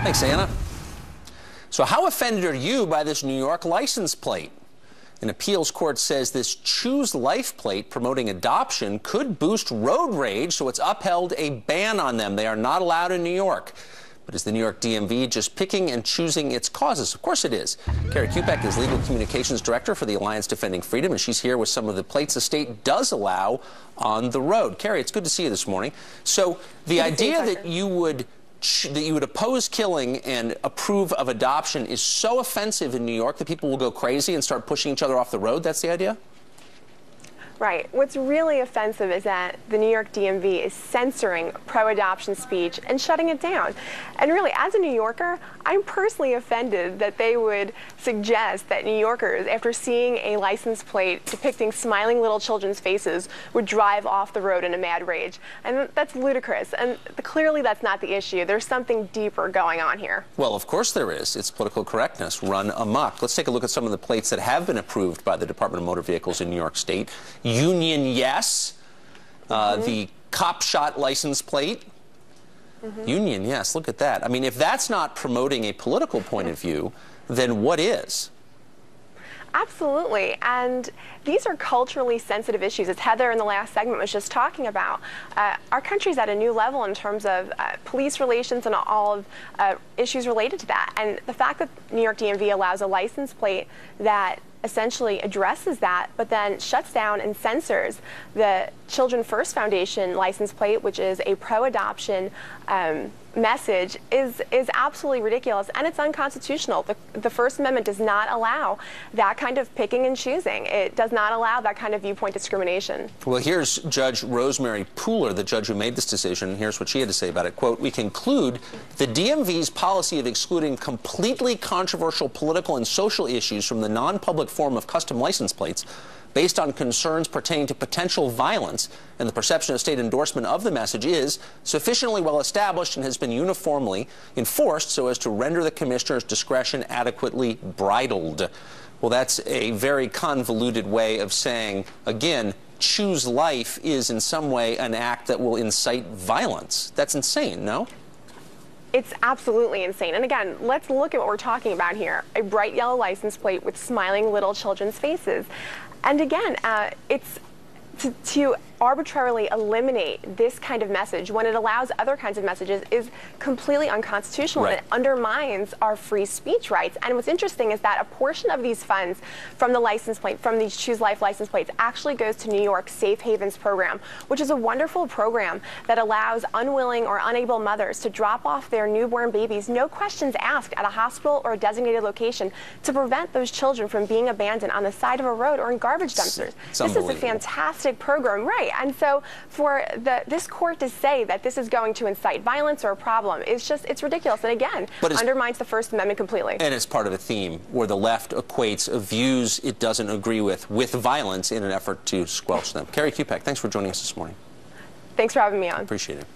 Thanks, Anna. So how offended are you by this New York license plate? An appeals court says this Choose Life plate promoting adoption could boost road rage, so it's upheld a ban on them. They are not allowed in New York. But is the New York DMV just picking and choosing its causes? Of course it is. Kerri Kupec is Legal Communications Director for the Alliance Defending Freedom, and she's here with some of the plates the state does allow on the road. Kerri, it's good to see you this morning. So the idea that you would oppose killing and approve of adoption is so offensive in New York that people will go crazy and start pushing each other off the road? That's the idea? Right. What's really offensive is that the New York DMV is censoring pro-adoption speech and shutting it down. And really, as a New Yorker, I'm personally offended that they would suggest that New Yorkers, after seeing a license plate depicting smiling little children's faces, would drive off the road in a mad rage. And that's ludicrous. And clearly that's not the issue. There's something deeper going on here. Well, of course there is. It's political correctness run amok. Let's take a look at some of the plates that have been approved by the Department of Motor Vehicles in New York State. Union, yes. The cop shot license plate. Union, yes. Look at that. I mean, if that's not promoting a political point of view, then what is? Absolutely, and these are culturally sensitive issues. As Heather in the last segment was just talking about, our country's at a new level in terms of police relations and all of issues related to that. And the fact that New York DMV allows a license plate that essentially addresses that, but then shuts down and censors the Children First Foundation license plate, which is a pro-adoption message, is absolutely ridiculous, and it's unconstitutional. The First Amendment does not allow that kind of picking and choosing. It does not allow that kind of viewpoint discrimination. Well, here's Judge Rosemary Pooler, the judge who made this decision. Here's what she had to say about it. Quote, "We conclude the DMV's policy of excluding completely controversial political and social issues from the non-public form of custom license plates based on concerns pertaining to potential violence and the perception of state endorsement of the message is sufficiently well established and has been uniformly enforced so as to render the commissioner's discretion adequately bridled." Well, that's a very convoluted way of saying, again, Choose Life is in some way an act that will incite violence. That's insane, no? It's absolutely insane. And again, let's look at what we're talking about here. A bright yellow license plate with smiling little children's faces. And again, it's to arbitrarily eliminate this kind of message when it allows other kinds of messages is completely unconstitutional. Right. And it undermines our free speech rights. And what's interesting is that a portion of these funds from the license plate, from these Choose Life license plates, actually goes to New York's Safe Havens program, which is a wonderful program that allows unwilling or unable mothers to drop off their newborn babies, no questions asked, at a hospital or a designated location to prevent those children from being abandoned on the side of a road or in garbage dumpsters. This is a fantastic program, right? And so for this court to say that this is going to incite violence or a problem is just, it's ridiculous. And again, undermines the First Amendment completely. And it's part of a theme where the left equates views it doesn't agree with violence in an effort to squelch them. Kerri Kupec, thanks for joining us this morning. Thanks for having me on. Appreciate it.